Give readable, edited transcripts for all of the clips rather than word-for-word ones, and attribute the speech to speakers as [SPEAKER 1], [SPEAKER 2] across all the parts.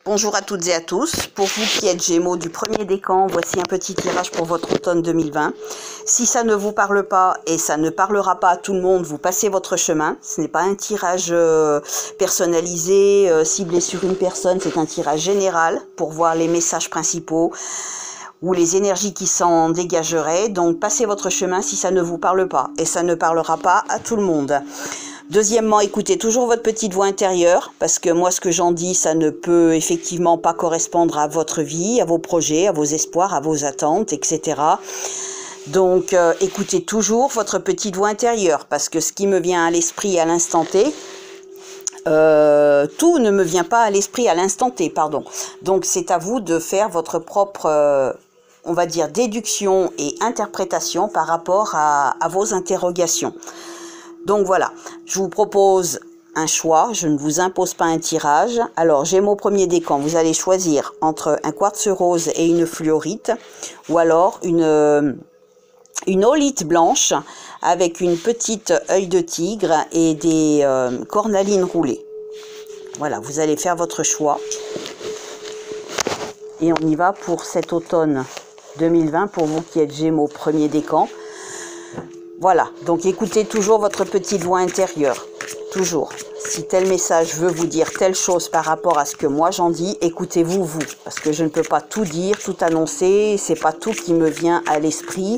[SPEAKER 1] Bonjour à toutes et à tous. Pour vous qui êtes Gémeaux du premier décan, voici un petit tirage pour votre automne 2020. Si ça ne vous parle pas et ça ne parlera pas à tout le monde, vous passez votre chemin. Ce n'est pas un tirage personnalisé, ciblé sur une personne, c'est un tirage général pour voir les messages principaux ou les énergies qui s'en dégageraient. Donc passez votre chemin si ça ne vous parle pas et ça ne parlera pas à tout le monde. Deuxièmement, écoutez toujours votre petite voix intérieure, parce que moi, ce que j'en dis, ça ne peut effectivement pas correspondre à votre vie, à vos projets, à vos espoirs, à vos attentes, etc. Donc, écoutez toujours votre petite voix intérieure, parce que ce qui me vient à l'esprit à l'instant T, tout ne me vient pas à l'esprit à l'instant T, pardon. Donc, c'est à vous de faire votre propre, on va dire, déduction et interprétation par rapport à vos interrogations. Donc voilà, je vous propose un choix, je ne vous impose pas un tirage. Alors Gémeaux premier décan, vous allez choisir entre un quartz rose et une fluorite, ou alors une olite blanche avec une petite œil de tigre et des cornalines roulées. Voilà, vous allez faire votre choix. Et on y va pour cet automne 2020, pour vous qui êtes Gémeaux premier décan. Voilà, donc écoutez toujours votre petite voix intérieure, toujours. Si tel message veut vous dire telle chose par rapport à ce que moi j'en dis, écoutez-vous, vous. Parce que je ne peux pas tout dire, tout annoncer, c'est pas tout qui me vient à l'esprit.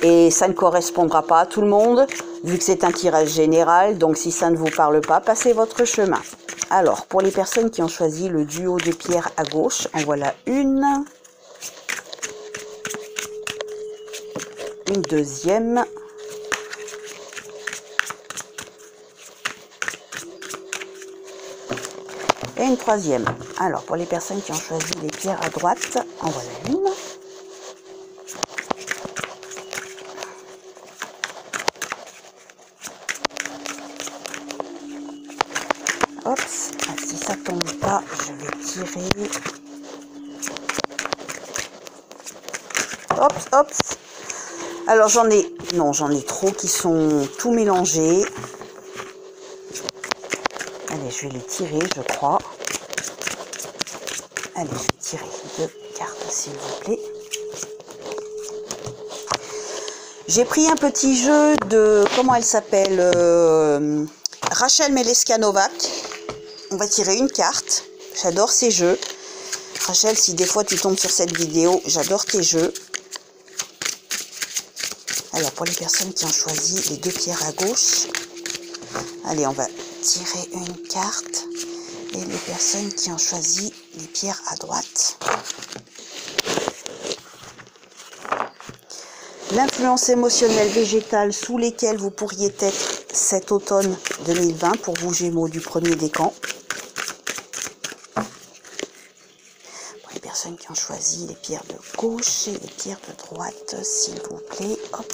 [SPEAKER 1] Et ça ne correspondra pas à tout le monde, vu que c'est un tirage général. Donc si ça ne vous parle pas, passez votre chemin. Alors, pour les personnes qui ont choisi le duo de pierres à gauche, en voilà une deuxième, et une troisième. Alors, pour les personnes qui ont choisi les pierres à droite, en voilà une. Hop, si ça tombe pas, je vais tirer. Hop, hop. Alors, j'en ai trop qui sont tout mélangés. Allez, je vais les tirer, je crois. Allez, je vais tirer deux cartes, s'il vous plaît. J'ai pris un petit jeu de... Comment elle s'appelle Rachel Meleskanovac. On va tirer une carte. J'adore ces jeux. Rachel, si des fois tu tombes sur cette vidéo, j'adore tes jeux. Alors, pour les personnes qui ont choisi les deux pierres à gauche, allez, on va tirer une carte. Et les personnes qui ont choisi les pierres à droite. L'influence émotionnelle végétale sous lesquelles vous pourriez être cet automne 2020 pour vous Gémeaux du premier décan. Pour les personnes qui ont choisi les pierres de gauche et les pierres de droite, s'il vous plaît. Hop.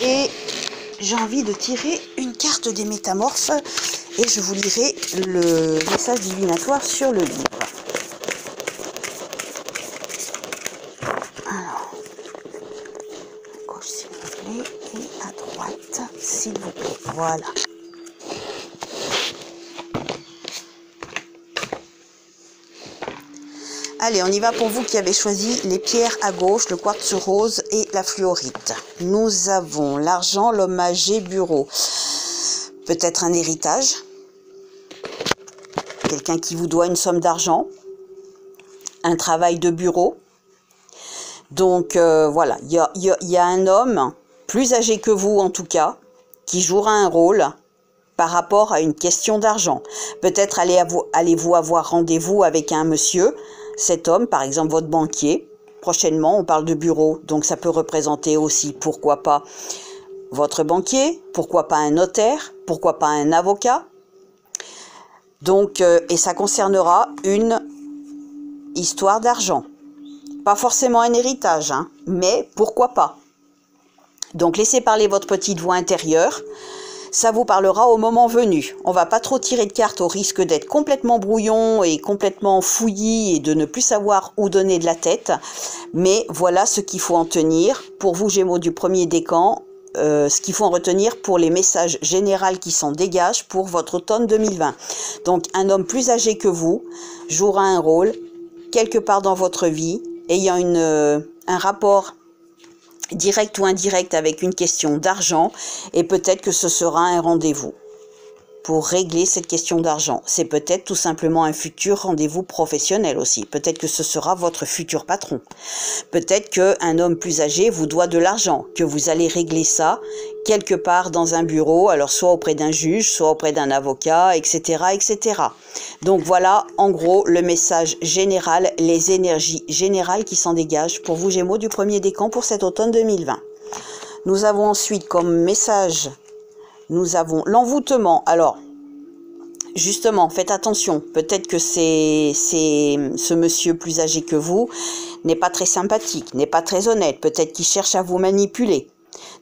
[SPEAKER 1] Et j'ai envie de tirer une carte des métamorphes et je vous lirai le message divinatoire sur le livre. Alors, à gauche s'il vous plaît et à droite s'il vous plaît. Voilà. Allez, on y va pour vous qui avez choisi les pierres à gauche, le quartz rose et la fluorite. Nous avons l'argent, l'homme âgé, bureau. Peut-être un héritage. Quelqu'un qui vous doit une somme d'argent. Un travail de bureau. Donc, voilà, il y a un homme, plus âgé que vous en tout cas, qui jouera un rôle par rapport à une question d'argent. Peut-être allez-vous avoir rendez-vous avec un monsieur. Cet homme, par exemple votre banquier, prochainement on parle de bureau, donc ça peut représenter aussi, pourquoi pas, votre banquier, pourquoi pas un notaire, pourquoi pas un avocat. Donc, et ça concernera une histoire d'argent. Pas forcément un héritage, hein, mais pourquoi pas. Donc laissez parler votre petite voix intérieure. Ça vous parlera au moment venu. On va pas trop tirer de cartes au risque d'être complètement brouillon et complètement fouillis et de ne plus savoir où donner de la tête. Mais voilà ce qu'il faut en tenir. Pour vous Gémeaux du premier décan, ce qu'il faut en retenir pour les messages généraux qui s'en dégagent pour votre automne 2020. Donc un homme plus âgé que vous jouera un rôle quelque part dans votre vie, ayant un rapport direct ou indirect avec une question d'argent, et peut-être que ce sera un rendez-vous pour régler cette question d'argent. C'est peut-être tout simplement un futur rendez-vous professionnel aussi. Peut-être que ce sera votre futur patron. Peut-être qu'un homme plus âgé vous doit de l'argent, que vous allez régler ça quelque part dans un bureau, alors soit auprès d'un juge, soit auprès d'un avocat, etc., etc. Donc voilà, en gros, le message général, les énergies générales qui s'en dégagent pour vous Gémeaux du premier décan pour cet automne 2020. Nous avons ensuite comme message, nous avons l'envoûtement. Alors, justement, faites attention. Peut-être que ce monsieur plus âgé que vous n'est pas très sympathique, n'est pas très honnête. Peut-être qu'il cherche à vous manipuler.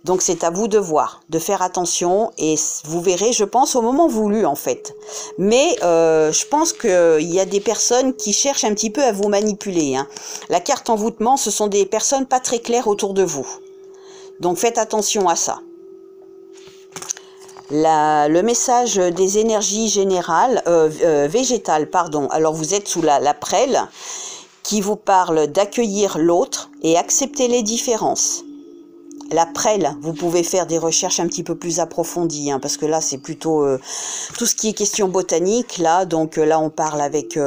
[SPEAKER 1] Donc, c'est à vous de voir, de faire attention. Et vous verrez, je pense, au moment voulu, en fait. Mais je pense qu'il y a des personnes qui cherchent un petit peu à vous manipuler, hein. La carte envoûtement, ce sont des personnes pas très claires autour de vous. Donc, faites attention à ça. Le message des énergies générales, végétales, pardon. Alors vous êtes sous la prêle qui vous parle d'accueillir l'autre et accepter les différences. La prêle, vous pouvez faire des recherches un petit peu plus approfondies, hein, parce que là c'est plutôt tout ce qui est question botanique. Là, donc là on parle avec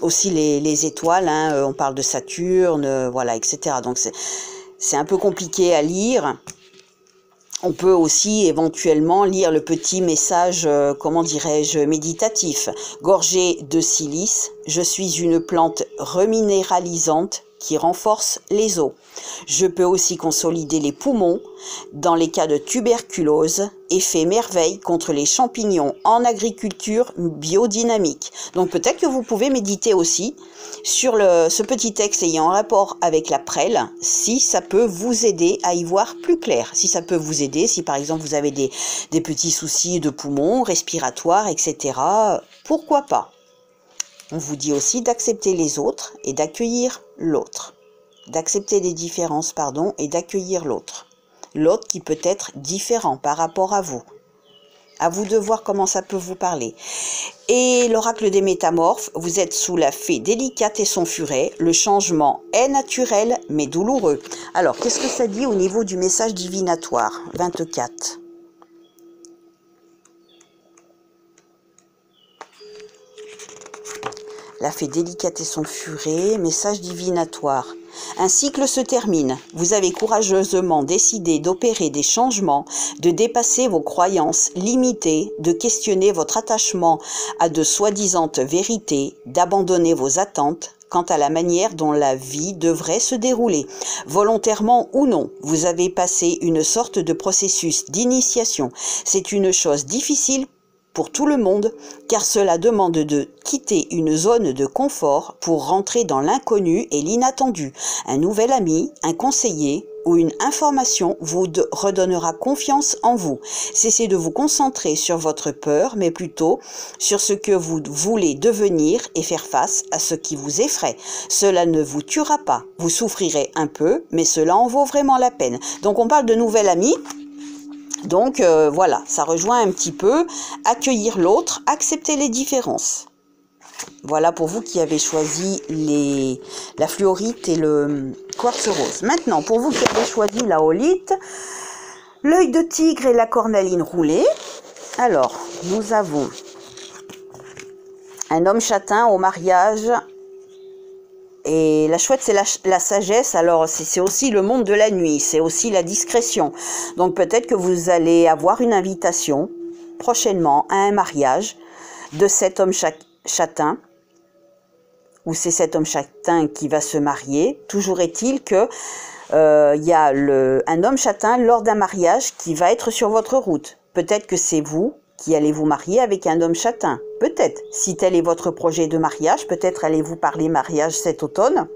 [SPEAKER 1] aussi les étoiles, hein, on parle de Saturne, voilà, etc. Donc c'est un peu compliqué à lire. On peut aussi éventuellement lire le petit message, comment dirais-je, méditatif. Gorgée de silice, je suis une plante reminéralisante qui renforce les os. Je peux aussi consolider les poumons dans les cas de tuberculose et fait merveille contre les champignons en agriculture biodynamique. Donc peut-être que vous pouvez méditer aussi sur ce petit texte ayant un rapport avec la prêle, si ça peut vous aider à y voir plus clair. Si ça peut vous aider, si par exemple vous avez des petits soucis de poumons, respiratoires, etc. Pourquoi pas? On vous dit aussi d'accepter les autres et d'accueillir l'autre. D'accepter les différences, pardon, et d'accueillir l'autre. L'autre qui peut être différent par rapport à vous. À vous de voir comment ça peut vous parler. Et l'oracle des métamorphes, vous êtes sous la fée délicate et son furet. Le changement est naturel mais douloureux. Alors, qu'est-ce que ça dit au niveau du message divinatoire? 24. La fée délicate et son furet, message divinatoire. Un cycle se termine. Vous avez courageusement décidé d'opérer des changements, de dépasser vos croyances limitées, de questionner votre attachement à de soi-disant vérités, d'abandonner vos attentes quant à la manière dont la vie devrait se dérouler. Volontairement ou non, vous avez passé une sorte de processus d'initiation. C'est une chose difficile pour tout le monde, car cela demande de quitter une zone de confort pour rentrer dans l'inconnu et l'inattendu. Un nouvel ami, un conseiller ou une information vous redonnera confiance en vous. Cessez de vous concentrer sur votre peur, mais plutôt sur ce que vous voulez devenir et faire face à ce qui vous effraie. Cela ne vous tuera pas. Vous souffrirez un peu, mais cela en vaut vraiment la peine. Donc on parle de nouvel ami. Donc voilà, ça rejoint un petit peu accueillir l'autre, accepter les différences. Voilà pour vous qui avez choisi la fluorite et le quartz rose. Maintenant, pour vous qui avez choisi la holite, l'œil de tigre et la cornaline roulée. Alors, nous avons un homme châtain au mariage. Et la chouette, c'est la sagesse. Alors, c'est aussi le monde de la nuit. C'est aussi la discrétion. Donc, peut-être que vous allez avoir une invitation prochainement à un mariage de cet homme châtain. Ou c'est cet homme châtain qui va se marier. Toujours est-il que il y a un homme châtain lors d'un mariage qui va être sur votre route. Peut-être que c'est vous qui allez vous marier avec un homme châtain. Peut-être, si tel est votre projet de mariage, peut-être allez-vous parler mariage cet automne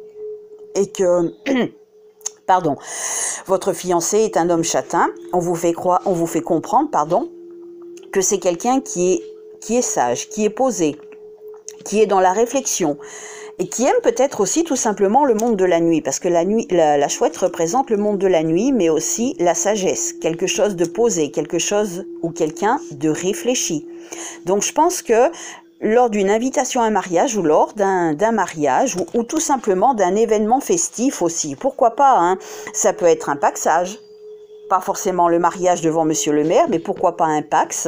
[SPEAKER 1] et que, pardon, votre fiancé est un homme châtain. On vous fait comprendre, pardon, que c'est quelqu'un qui est sage, qui est posé, qui est dans la réflexion et qui aime peut-être aussi tout simplement le monde de la nuit, parce que la nuit, la chouette représente le monde de la nuit, mais aussi la sagesse, quelque chose de posé, quelque chose ou quelqu'un de réfléchi. Donc je pense que lors d'une invitation à un mariage ou lors d'un mariage ou tout simplement d'un événement festif aussi, pourquoi pas, hein, ça peut être un paxage, pas forcément le mariage devant monsieur le maire, mais pourquoi pas un pax,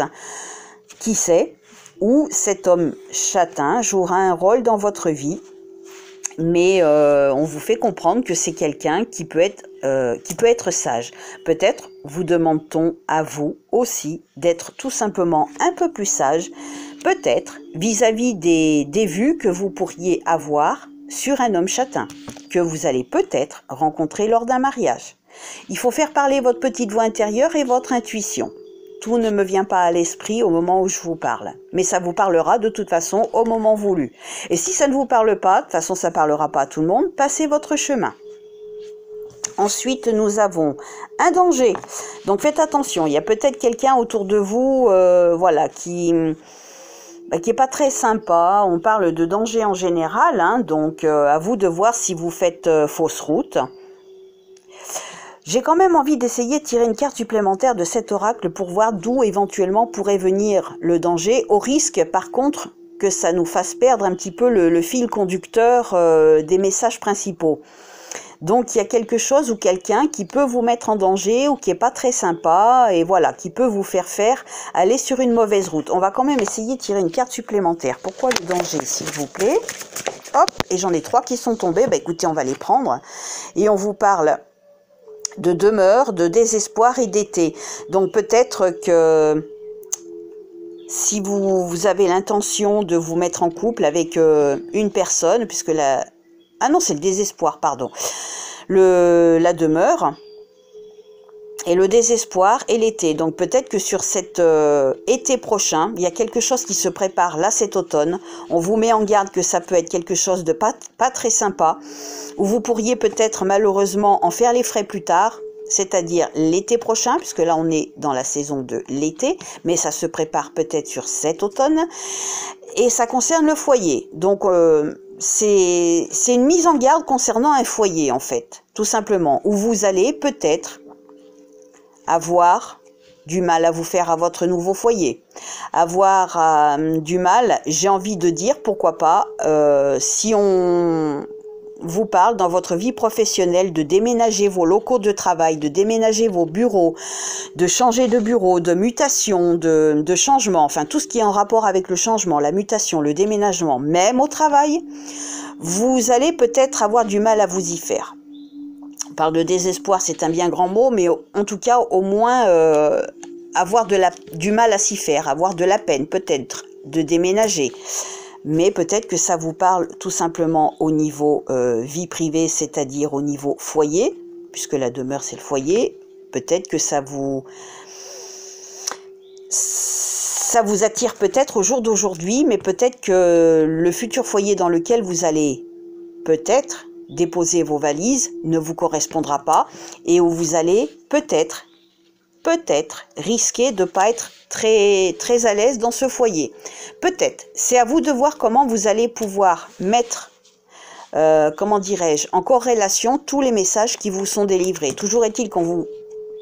[SPEAKER 1] qui sait, où cet homme châtain jouera un rôle dans votre vie, mais on vous fait comprendre que c'est quelqu'un qui peut être sage. Peut-être vous demande-t-on à vous aussi d'être tout simplement un peu plus sage, peut-être vis-à-vis des vues que vous pourriez avoir sur un homme châtain, que vous allez peut-être rencontrer lors d'un mariage. Il faut faire parler votre petite voix intérieure et votre intuition. Tout ne me vient pas à l'esprit au moment où je vous parle, mais ça vous parlera de toute façon au moment voulu. Et si ça ne vous parle pas, de toute façon ça ne parlera pas à tout le monde, passez votre chemin. Ensuite, nous avons un danger. Donc faites attention, il y a peut-être quelqu'un autour de vous voilà, qui est pas très sympa. On parle de danger en général, hein, donc à vous de voir si vous faites fausse route. J'ai quand même envie d'essayer de tirer une carte supplémentaire de cet oracle pour voir d'où éventuellement pourrait venir le danger, au risque par contre que ça nous fasse perdre un petit peu le fil conducteur des messages principaux. Donc il y a quelque chose ou quelqu'un qui peut vous mettre en danger ou qui est pas très sympa et voilà, qui peut vous faire aller sur une mauvaise route. On va quand même essayer de tirer une carte supplémentaire. Pourquoi le danger, s'il vous plaît? Hop, et j'en ai 3 qui sont tombés. Bah écoutez, on va les prendre et on vous parle de demeure, de désespoir et d'été. Donc peut-être que si vous avez l'intention de vous mettre en couple avec une personne, puisque ah non, c'est le désespoir, pardon. La demeure et le désespoir et l'été. Donc peut-être que sur cet été prochain, il y a quelque chose qui se prépare là cet automne. On vous met en garde que ça peut être quelque chose de pas très sympa, où vous pourriez peut-être malheureusement en faire les frais plus tard, c'est-à-dire l'été prochain, puisque là on est dans la saison de l'été, mais ça se prépare peut-être sur cet automne, et ça concerne le foyer. Donc c'est une mise en garde concernant un foyer en fait, tout simplement, où vous allez peut-être avoir du mal à vous faire à votre nouveau foyer, avoir du mal, j'ai envie de dire, pourquoi pas, si on vous parle dans votre vie professionnelle de déménager vos locaux de travail, de déménager vos bureaux, de changer de bureau, de mutation, de changement, enfin tout ce qui est en rapport avec le changement, la mutation, le déménagement, même au travail, vous allez peut-être avoir du mal à vous y faire. On parle de désespoir, c'est un bien grand mot, mais en tout cas, au moins, avoir du mal à s'y faire, avoir de la peine, peut-être, de déménager. Mais peut-être que ça vous parle tout simplement au niveau vie privée, c'est-à-dire au niveau foyer, puisque la demeure, c'est le foyer. Peut-être que ça vous attire peut-être au jour d'aujourd'hui, mais peut-être que le futur foyer dans lequel vous allez peut-être déposer vos valises ne vous correspondra pas et où vous allez peut-être risquer de ne pas être très à l'aise dans ce foyer. Peut-être. C'est à vous de voir comment vous allez pouvoir mettre, comment dirais-je, en corrélation tous les messages qui vous sont délivrés. Toujours est-il qu'on vous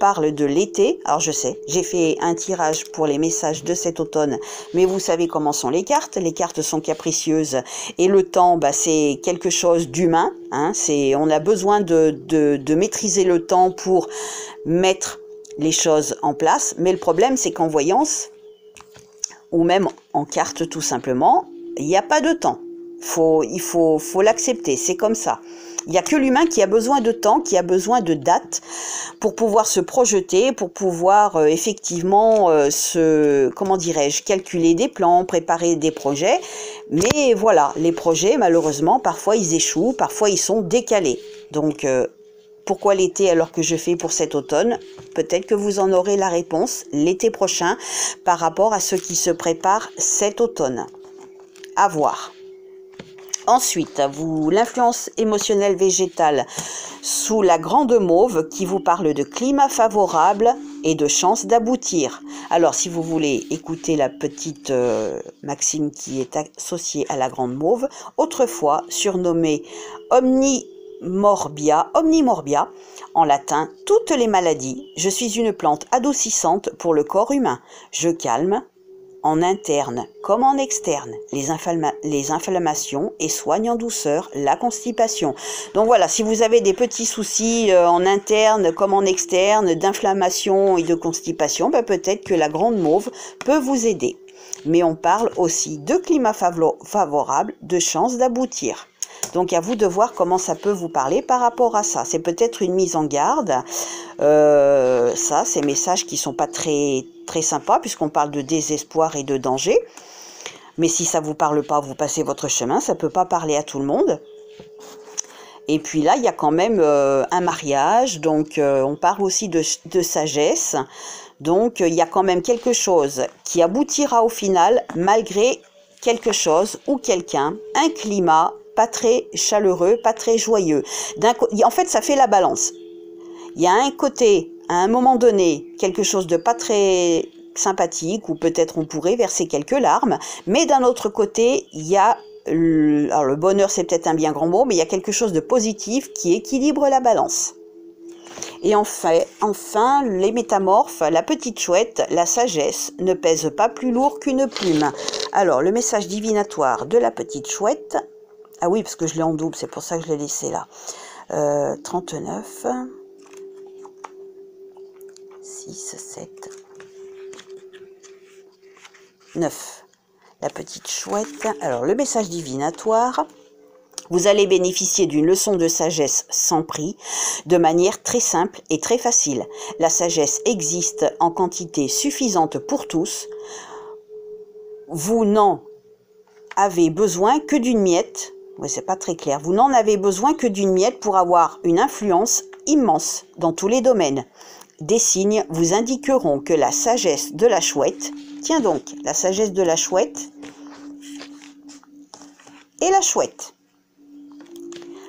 [SPEAKER 1] parle de l'été. Alors je sais, j'ai fait un tirage pour les messages de cet automne, mais vous savez comment sont les cartes. Les cartes sont capricieuses et le temps, bah, c'est quelque chose d'humain. Hein, on a besoin de maîtriser le temps pour mettre les choses en place. Mais le problème, c'est qu'en voyance, ou même en carte tout simplement, il n'y a pas de temps. Il faut l'accepter, c'est comme ça. Il n'y a que l'humain qui a besoin de temps, qui a besoin de date pour pouvoir se projeter, pour pouvoir effectivement comment dirais-je, calculer des plans, préparer des projets. Mais voilà, les projets, malheureusement, parfois ils échouent, parfois ils sont décalés. Donc, pourquoi l'été alors que je fais pour cet automne? Peut-être que vous en aurez la réponse l'été prochain par rapport à ce qui se prépare cet automne. À voir. Ensuite, l'influence émotionnelle végétale sous la grande mauve qui vous parle de climat favorable et de chances d'aboutir. Alors, si vous voulez écouter la petite maxime qui est associée à la grande mauve, autrefois surnommée omnimorbia, en latin, toutes les maladies, je suis une plante adoucissante pour le corps humain. Je calme, en interne comme en externe, les inflammations et soigne en douceur la constipation. Donc voilà, si vous avez des petits soucis en interne comme en externe, d'inflammation et de constipation, ben peut-être que la grande mauve peut vous aider. Mais on parle aussi de climat favorable, de chances d'aboutir. Donc à vous de voir comment ça peut vous parler par rapport à ça. C'est peut-être une mise en garde. Ça, ces messages qui sont pas très sympas puisqu'on parle de désespoir et de danger. Mais si ça vous parle pas, vous passez votre chemin. Ça peut pas parler à tout le monde. Et puis là, il y a quand même un mariage. Donc on parle aussi de sagesse. Donc il y a quand même quelque chose qui aboutira au final malgré quelque chose ou quelqu'un, un climat pas très chaleureux, pas très joyeux. En fait, ça fait la balance. Il y a un côté, à un moment donné, quelque chose de pas très sympathique, ou peut-être on pourrait verser quelques larmes, mais d'un autre côté, il y a, alors le bonheur c'est peut-être un bien grand mot, mais il y a quelque chose de positif qui équilibre la balance. Et enfin, les métamorphes, la petite chouette, la sagesse ne pèse pas plus lourd qu'une plume. Alors, le message divinatoire de la petite chouette, ah oui, parce que je l'ai en double, c'est pour ça que je l'ai laissé là. 39, 6, 7, 9. La petite chouette. Alors, le message divinatoire. Vous allez bénéficier d'une leçon de sagesse sans prix, de manière très simple et très facile. La sagesse existe en quantité suffisante pour tous. Vous n'en avez besoin que d'une miette. Oui, c'est pas très clair. Vous n'en avez besoin que d'une miette pour avoir une influence immense dans tous les domaines. Des signes vous indiqueront que la sagesse de la chouette, tiens donc, la sagesse de la chouette et la chouette.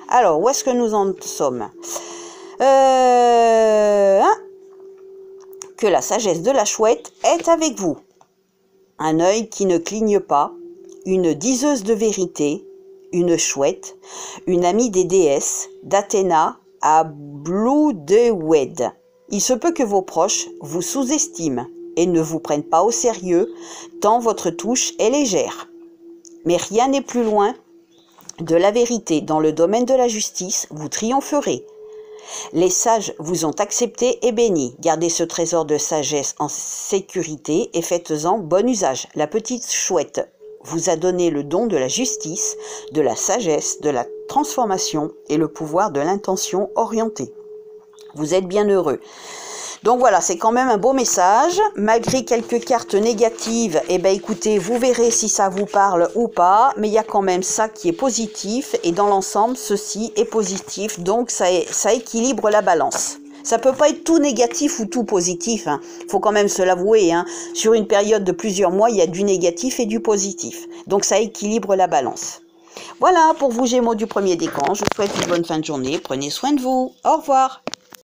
[SPEAKER 1] Alors, où est-ce que nous en sommes? Que la sagesse de la chouette est avec vous. Un œil qui ne cligne pas, une diseuse de vérité, une chouette, une amie des déesses, d'Athéna à Bloodewed. Il se peut que vos proches vous sous-estiment et ne vous prennent pas au sérieux, tant votre touche est légère. Mais rien n'est plus loin de la vérité. Dans le domaine de la justice, vous triompherez. Les sages vous ont accepté et béni. Gardez ce trésor de sagesse en sécurité et faites-en bon usage. La petite chouette vous a donné le don de la justice, de la sagesse, de la transformation et le pouvoir de l'intention orientée. Vous êtes bien heureux. Donc voilà, c'est quand même un beau message. Malgré quelques cartes négatives, eh ben écoutez, vous verrez si ça vous parle ou pas. Mais il y a quand même ça qui est positif. Et dans l'ensemble, ceci est positif. Donc ça équilibre la balance. Ça peut pas être tout négatif ou tout positif. Faut quand même se l'avouer. Sur une période de plusieurs mois, il y a du négatif et du positif. Donc ça équilibre la balance. Voilà pour vous Gémeaux du premier décan. Je vous souhaite une bonne fin de journée. Prenez soin de vous. Au revoir.